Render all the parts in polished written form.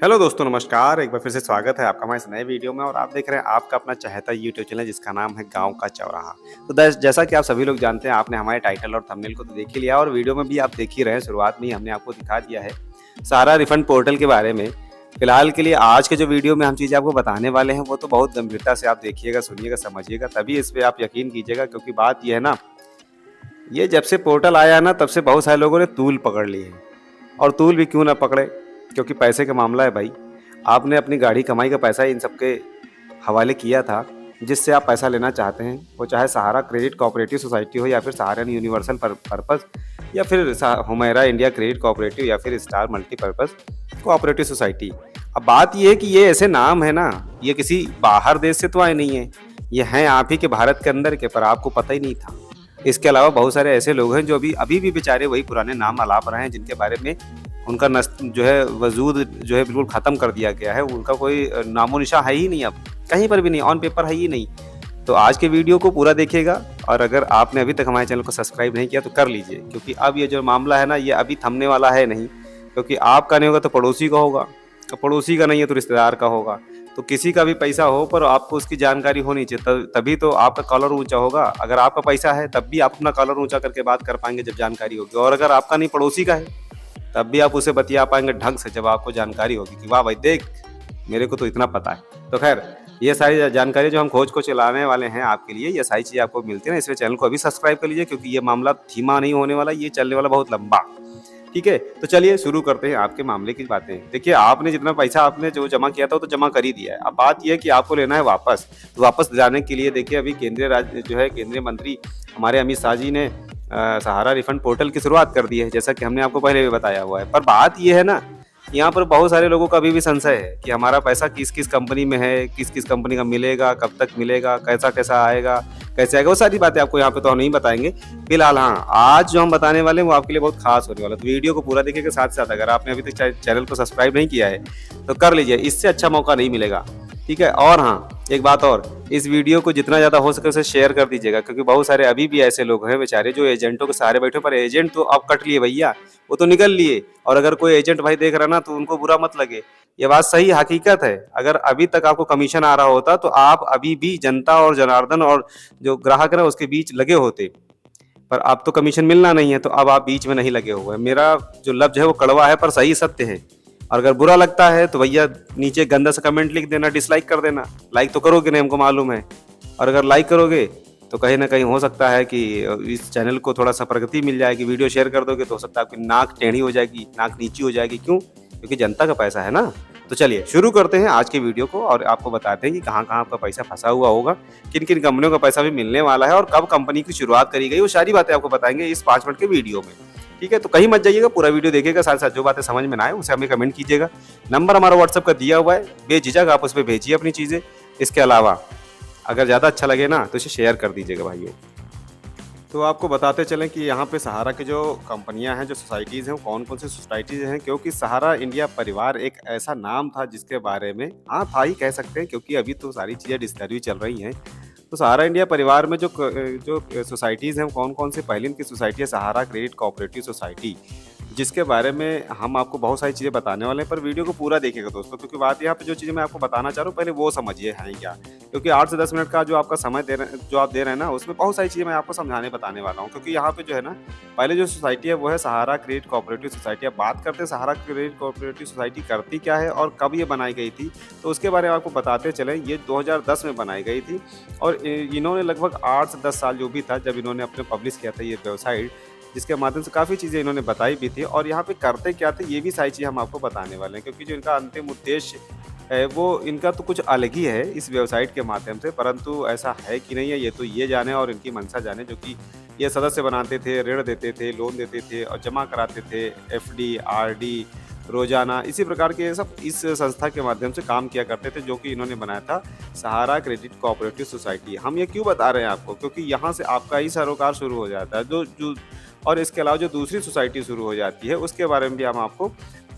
Hello दोस्तों, नमस्कार। एक बार फिर से स्वागत है आपका हमारे इस नए वीडियो में और आप देख रहे हैं आपका अपना चहेता यूट्यूब चैनल जिसका नाम है गाँव का चौराहा। तो जैसा कि आप सभी लोग जानते हैं, आपने हमारे टाइटल और थंबनेल को तो देख ही लिया और वीडियो में भी आप देख ही रहे हैं। शुरुआत में ही हमने आपको दिखा दिया है सहारा रिफंड पोर्टल के बारे में। फिलहाल के लिए आज के जो वीडियो में हम चीज़ें आपको बताने वाले हैं वो तो बहुत गंभीरता से आप देखिएगा, सुनिएगा, समझिएगा, तभी इस पे आप यकीन कीजिएगा। क्योंकि बात ये है ना, ये जब से पोर्टल आया है ना, तब से बहुत सारे लोगों ने तूल पकड़ ली है। और तूल भी क्यों ना पकड़े, क्योंकि पैसे का मामला है भाई। आपने अपनी गाढ़ी कमाई का पैसा इन सब के हवाले किया था, जिससे आप पैसा लेना चाहते हैं। वो चाहे सहारा क्रेडिट कोऑपरेटिव सोसाइटी हो, या फिर सहारन यूनिवर्सल पर्पस, या फिर हुमैरा इंडिया क्रेडिट कोऑपरेटिव, या फिर स्टार मल्टीपर्पस कोऑपरेटिव सोसाइटी। अब बात ये है कि ये ऐसे नाम है ना, ये किसी बाहर देश से तो आए नहीं है, ये हैं आप ही के भारत के अंदर के, पर आपको पता ही नहीं था। इसके अलावा बहुत सारे ऐसे लोग हैं जो अभी भी बेचारे वही पुराने नाम अलाप रहे हैं, जिनके बारे में उनका जो है वजूद जो है बिल्कुल ख़त्म कर दिया गया है। उनका कोई नामो निशान है ही नहीं, अब कहीं पर भी नहीं, ऑन पेपर है ही नहीं। तो आज के वीडियो को पूरा देखिएगा और अगर आपने अभी तक हमारे चैनल को सब्सक्राइब नहीं किया तो कर लीजिए, क्योंकि अब ये जो मामला है ना, ये अभी थमने वाला है नहीं। क्योंकि आपका नहीं होगा तो पड़ोसी का होगा, तो पड़ोसी का नहीं है तो रिश्तेदार का होगा। तो किसी का भी पैसा हो पर आपको उसकी जानकारी होनी चाहिए, तभी तो आपका कॉलर ऊंचा होगा। अगर आपका पैसा है तब भी आप अपना कॉलर ऊंचा करके बात कर पाएंगे जब जानकारी होगी, और अगर आपका नहीं पड़ोसी का है तब भी आप उसे बतिया पाएंगे ढंग से जब आपको जानकारी होगी कि वाह भाई देख, मेरे को तो इतना पता है। तो खैर, ये सारी जानकारी जो हम खोज को चलाने वाले हैं आपके लिए, ये सारी चीज़ें आपको मिलती है ना, इसलिए चैनल को अभी सब्सक्राइब कर लीजिए, क्योंकि ये मामला धीमा नहीं होने वाला, ये चलने वाला बहुत लंबा। ठीक है, तो चलिए शुरू करते हैं आपके मामले की बातें। देखिए, आपने जितना पैसा आपने जो जमा किया था वो तो जमा कर ही दिया है। अब बात यह है कि आपको लेना है वापस। तो वापस दिलाने के लिए देखिए, अभी केंद्रीय मंत्री हमारे अमित शाह जी ने सहारा रिफंड पोर्टल की शुरुआत कर दी है, जैसा कि हमने आपको पहले भी बताया हुआ है। पर बात यह है ना, यहाँ पर बहुत सारे लोगों का अभी भी संशय है कि हमारा पैसा किस किस कंपनी में है, किस किस कंपनी का मिलेगा, कब तक मिलेगा, कैसा कैसा आएगा, कैसे आएगा, वो सारी बातें आपको यहाँ पे तो हम नहीं बताएंगे। फिलहाल हाँ, आज जो हम बताने वाले हैं वो आपके लिए बहुत खास होने वाला है। तो वीडियो को पूरा देखिएगा, साथ साथ अगर आपने अभी तक चैनल को सब्सक्राइब नहीं किया है तो कर लीजिए, इससे अच्छा मौका नहीं मिलेगा। ठीक है, और हाँ, एक बात और, इस वीडियो को जितना ज़्यादा हो सके उसे शेयर कर दीजिएगा, क्योंकि बहुत सारे अभी भी ऐसे लोग हैं बेचारे जो एजेंटों के सहारे बैठे। पर एजेंट तो अब कट लिए भैया, वो तो निकल लिए। और अगर कोई एजेंट भाई देख रहा ना तो उनको बुरा मत लगे, ये बात सही हकीकत है। अगर अभी तक आपको कमीशन आ रहा होता तो आप अभी भी जनता और जनार्दन और जो ग्राहक है उसके बीच लगे होते। पर अब तो कमीशन मिलना नहीं है, तो अब आप बीच में नहीं लगे हुए हैं। मेरा जो लफ्ज है वो कड़वा है पर सही सत्य है। और अगर बुरा लगता है तो भैया नीचे गंदा सा कमेंट लिख देना, डिसलाइक कर देना। लाइक तो करोगे नहीं, हमको मालूम है। और अगर लाइक करोगे तो कहीं ना कहीं हो सकता है कि इस चैनल को थोड़ा सा प्रगति मिल जाएगी। वीडियो शेयर कर दोगे तो हो सकता है आपकी नाक टेढ़ी हो जाएगी, नाक नीची हो जाएगी। क्यों? क्योंकि जनता का पैसा है ना। तो चलिए शुरू करते हैं आज के वीडियो को और आपको बताते हैं कि कहाँ कहाँ आपका पैसा फंसा हुआ होगा, किन किन कंपनियों का पैसा भी मिलने वाला है और कब कंपनी की शुरुआत करी गई, वो सारी बातें आपको बताएंगे इस 5 मिनट के वीडियो में। ठीक है, तो कहीं मत जाइएगा, पूरा वीडियो देखिएगा, साथ साथ जो बातें समझ में ना आए उसे हमें कमेंट कीजिएगा। नंबर हमारा व्हाट्सएप का दिया हुआ है, बेझिझक आप उस पर भेजिए अपनी चीज़ें। इसके अलावा अगर ज़्यादा अच्छा लगे ना तो इसे शेयर कर दीजिएगा भाइयों। तो आपको बताते चलें कि यहाँ पे सहारा की जो कंपनियां हैं, जो सोसाइटीज़ हैं, वो कौन कौन सी सोसाइटीज़ हैं। क्योंकि सहारा इंडिया परिवार एक ऐसा नाम था जिसके बारे में, हाँ था ही कह सकते हैं, क्योंकि अभी तो सारी चीज़ें डिस्टर्ब चल रही हैं। तो सहारा इंडिया परिवार में जो सोसाइटीज़ हैं, कौन कौन सी, पहली इनकी सोसाइटी है सहारा क्रेडिट कोऑपरेटिव सोसाइटी, जिसके बारे में हम आपको बहुत सारी चीज़ें बताने वाले हैं। पर वीडियो को पूरा देखिएगा दोस्तों, क्योंकि बात यहाँ पे जो चीज़ें मैं आपको बताना चाह रहा हूँ पहले वो समझिए हैं क्या। क्योंकि 8 से 10 मिनट का जो आपका समय जो आप दे रहे हैं ना, उसमें बहुत सारी चीज़ें मैं आपको समझाने बताने वाला हूँ। क्योंकि यहाँ पे जो है ना, पहले जो सोसाइटी है वो है सहारा क्रेडिट कोऑपरेटिव सोसाइटी। अब बात करते हैं सहारा क्रेडिट कोऑपरेटिव सोसाइटी करती क्या है और कब ये बनाई गई थी, तो उसके बारे में आपको बताते चलें। ये 2010 में बनाई गई थी और इन्होंने लगभग 8 से 10 साल जो भी था जब इन्होंने अपने पब्लिश किया था ये वेबसाइट, जिसके माध्यम से काफ़ी चीज़ें इन्होंने बताई भी थी। और यहाँ पे करते क्या थे ये भी सारी चीज़ें हम आपको बताने वाले हैं, क्योंकि जो इनका अंतिम उद्देश्य है वो इनका तो कुछ अलग ही है इस वेबसाइट के माध्यम से। परंतु ऐसा है कि नहीं है ये तो ये जाने और इनकी मंशा जाने, जो कि ये सदस्य बनाते थे, ऋण देते थे, लोन देते थे और जमा कराते थे, एफडी, आरडी, रोजाना, इसी प्रकार के सब इस संस्था के माध्यम से काम किया करते थे, जो कि इन्होंने बनाया था सहारा क्रेडिट कोऑपरेटिव सोसाइटी। हम ये क्यों बता रहे हैं आपको, क्योंकि यहाँ से आपका ही सरोकार शुरू हो जाता है। जो जो और इसके अलावा जो दूसरी सोसाइटी शुरू हो जाती है उसके बारे में भी हम आपको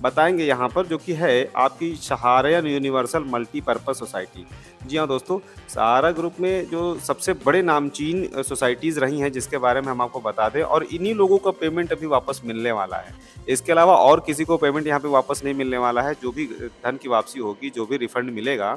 बताएँगे यहाँ पर, जो कि है आपकी सहारियन यूनिवर्सल मल्टीपर्पज़ सोसाइटी। जी हाँ दोस्तों, सहारा ग्रुप में जो सबसे बड़े नामचीन सोसाइटीज़ रही हैं, जिसके बारे में हम आपको बता दें, और इन्हीं लोगों का पेमेंट अभी वापस मिलने वाला है। इसके अलावा और किसी को पेमेंट यहाँ पे वापस नहीं मिलने वाला है। जो भी धन की वापसी होगी, जो भी रिफंड मिलेगा,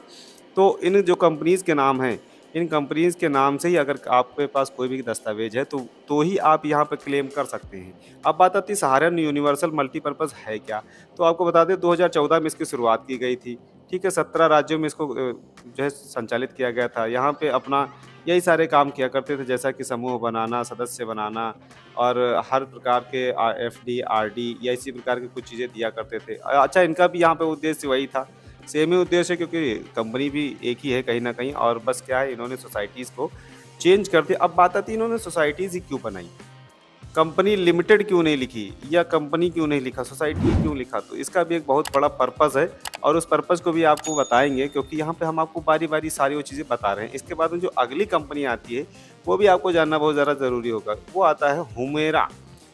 तो इन जो कंपनीज़ के नाम हैं, इन कंपनीज़ के नाम से ही अगर आपके पास कोई भी दस्तावेज़ है, तो ही आप यहाँ पे क्लेम कर सकते हैं। अब बात आती है सहारियन यूनिवर्सल मल्टीपर्पज़ है क्या? तो आपको बता दें 2014 में इसकी शुरुआत की गई थी। ठीक है, 17 राज्यों में इसको जो है संचालित किया गया था। यहाँ पे अपना यही सारे काम किया करते थे, जैसा कि समूह बनाना, सदस्य बनाना और हर प्रकार के एफडी, आरडी या इसी प्रकार की कुछ चीज़ें दिया करते थे। अच्छा, इनका भी यहाँ पे उद्देश्य वही था, सेम ही उद्देश्य है, क्योंकि कंपनी भी एक ही है कहीं न कहीं, और बस क्या है, इन्होंने सोसाइटीज़ को चेंज कर दिया। अब बात आती है इन्होंने सोसाइटीज़ ही क्यों बनाई? कंपनी लिमिटेड क्यों नहीं लिखी, या कंपनी क्यों नहीं लिखा, सोसाइटी क्यों लिखा? तो इसका भी एक बहुत बड़ा पर्पज़ है, और उस पर्पज़ को भी आपको बताएँगे, क्योंकि यहाँ पे हम आपको बारी-बारी सारी वो चीज़ें बता रहे हैं। इसके बाद में जो अगली कंपनी आती है, वो भी आपको जानना बहुत ज़्यादा ज़रूरी होगा। वो आता है हुमेरा।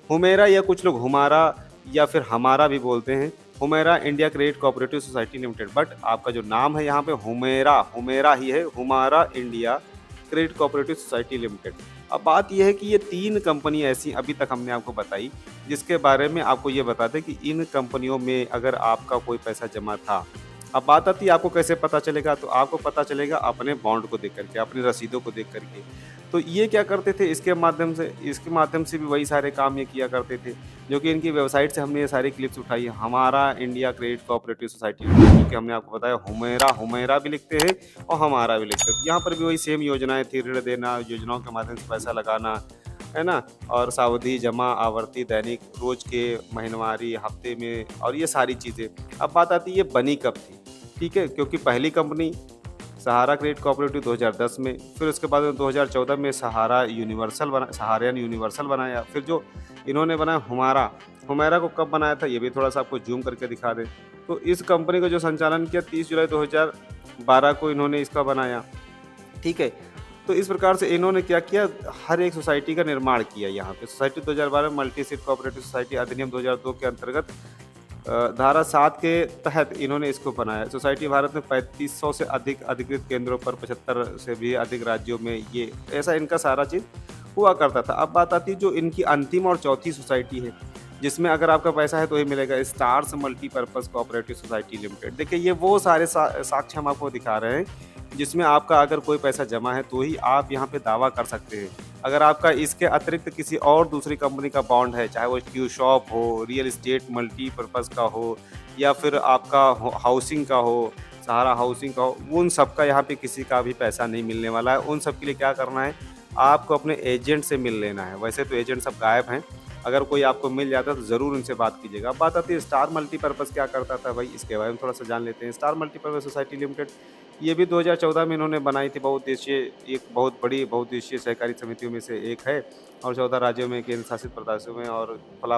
हुमेरा, या कुछ लोग हुमारा या फिर हमारा भी बोलते हैं। Humera India credit cooperative society limited, but आपका जो नाम है यहाँ पे हुमेरा, हुमेरा ही है, Humara India credit cooperative society limited. अब बात ये है कि ये 3 कंपनी ऐसी अभी तक हमने आपको बताई, जिसके बारे में आपको ये बता दें कि इन कंपनियों में अगर आपका कोई पैसा जमा था। अब बात आती है आपको कैसे पता चलेगा, तो आपको पता चलेगा अपने बॉन्ड को देख कर के, अपनी रसीदों को देख कर के। तो ये क्या करते थे, इसके माध्यम से भी वही सारे काम ये किया करते थे, जो कि इनकी वेबसाइट से हमने ये सारी क्लिप्स उठाई है। हमारा इंडिया क्रेडिट कोऑपरेटिव सोसाइटी, क्योंकि हमने आपको बताया हुमेरा, हुमेरा भी लिखते हैं और हमारा भी लिखते हैं। यहाँ पर भी वही सेम योजनाएँ थी, ऋण देना, योजनाओं के माध्यम से पैसा लगाना, है ना? और सावधि जमा, आवर्ती, दैनिक, रोज़ के, महीनवारी, हफ्ते में, और ये सारी चीज़ें। अब बात आती है ये बनी कब थी, ठीक है? क्योंकि पहली कंपनी सहारा क्रेडिट कोऑपरेटिव 2010 में, फिर उसके बाद में 2014 में सहारियन यूनिवर्सल बनाया। फिर जो इन्होंने बनाया हुमारा, हुमेरा को कब बनाया था, ये भी थोड़ा-सा आपको ज़ूम करके दिखा दें। तो इस कंपनी का जो संचालन किया 30 जुलाई 2012 को इन्होंने इसका बनाया, ठीक है? तो इस प्रकार से इन्होंने क्या किया, हर एक सोसाइटी का निर्माण किया यहाँ पे। Society 2012 multi seat cooperative society अधिनियम 2002 के अंतर्गत धारा 7 के तहत इन्होंने इसको बनाया। सोसाइटी भारत में 3500 से अधिक अधिकृत केंद्रों पर, 75 से भी अधिक राज्यों में ये ऐसा इनका सारा चीज़ हुआ करता था। अब बात आती है जो इनकी अंतिम और चौथी सोसाइटी है, जिसमें अगर आपका पैसा है तो ही मिलेगा, stars multipurpose cooperative society limited. देखिए, ये वो सारे साक्ष्य हम आपको दिखा रहे हैं, जिसमें आपका अगर कोई पैसा जमा है तो ही आप यहाँ पे दावा कर सकते हैं। अगर आपका इसके अतिरिक्त किसी और दूसरी कंपनी का बॉन्ड है, चाहे वो क्यू शॉप हो, रियल एस्टेट मल्टीपर्पज़ का हो, या फिर आपका हाउसिंग का हो, सहारा हाउसिंग का हो, उन सब का यहाँ पे किसी का भी पैसा नहीं मिलने वाला है। उन सब के लिए क्या करना है, आपको अपने एजेंट से मिल लेना है। वैसे तो एजेंट सब गायब हैं, अगर कोई आपको मिल जाता है तो ज़रूर उनसे बात कीजिएगा। अब बात आती है स्टार मल्टीपर्पज़ क्या करता था भाई, इसके बारे में थोड़ा-सा जान लेते हैं। स्टार मल्टीपर्पज़ सोसाइटी लिमिटेड, ये भी 2014 में इन्होंने बनाई थी। एक बहुत बड़ी बहुउद्देशीय सहकारी समितियों में से एक है, और 14 राज्यों में, केंद्र शासित प्रदेशों में, और फला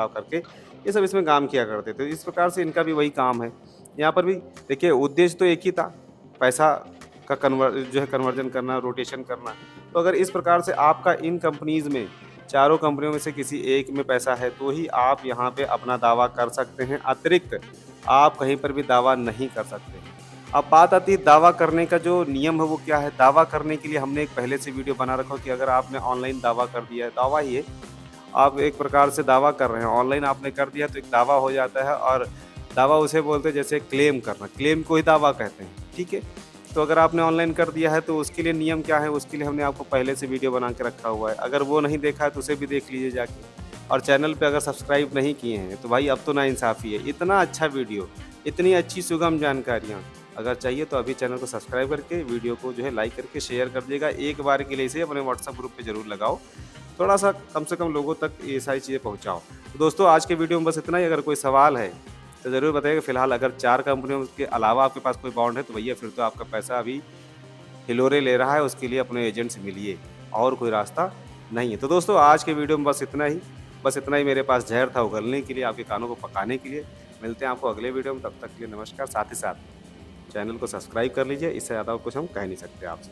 करके ये सब इसमें काम किया करते थे। इस प्रकार से इनका भी वही काम है। यहाँ पर भी देखिए, उद्देश्य तो एक ही था, पैसा का कन्वर्जन करना, रोटेशन करना। तो अगर इस प्रकार से आपका इन कंपनीज़ में, चारों कंपनियों में से किसी एक में पैसा है, तो ही आप यहाँ पे अपना दावा कर सकते हैं। अतिरिक्त आप कहीं पर भी दावा नहीं कर सकते। अब बात आती है दावा करने का जो नियम है वो क्या है। दावा करने के लिए हमने एक पहले से वीडियो बना रखा हो कि अगर आपने ऑनलाइन दावा कर दिया है, दावा ही है, आप एक प्रकार से दावा कर रहे हैं, ऑनलाइन आपने कर दिया तो एक दावा हो जाता है। और दावा उसे बोलते हैं जैसे क्लेम करना, क्लेम को ही दावा कहते हैं, ठीक है। तो अगर आपने ऑनलाइन कर दिया है तो उसके लिए नियम क्या है, उसके लिए हमने आपको पहले से वीडियो बना के रखा हुआ है। अगर वो नहीं देखा है तो उसे भी देख लीजिए जाके। और चैनल पे अगर सब्सक्राइब नहीं किए हैं तो भाई अब तो नाइंसाफ़ी है। इतना अच्छा वीडियो, इतनी अच्छी सुगम जानकारियाँ अगर चाहिए तो अभी चैनल को सब्सक्राइब करके वीडियो को जो है लाइक करके शेयर कर दीजिएगा। एक बार के लिए इसे अपने व्हाट्सएप ग्रुप पे ज़रूर लगाओ, थोड़ा-सा कम से कम लोगों तक ये सारी चीज़ें पहुँचाओ। तो दोस्तों, आज के वीडियो में बस इतना ही। अगर कोई सवाल है तो ज़रूर बताइएगा। फ़िलहाल अगर 4 कंपनियों के अलावा आपके पास कोई बॉन्ड है तो भैया फिर तो आपका पैसा अभी हिलोरे ले रहा है, उसके लिए अपने एजेंट से मिलिए, और कोई रास्ता नहीं है। तो दोस्तों, आज के वीडियो में बस इतना ही मेरे पास ज़हर था उगलने के लिए, आपके कानों को पकाने के लिए। मिलते हैं आपको अगले वीडियो में, तब तक के लिए नमस्कार। साथ ही साथ चैनल को सब्सक्राइब कर लीजिए, इससे ज़्यादा कुछ हम कह नहीं सकते आपसे।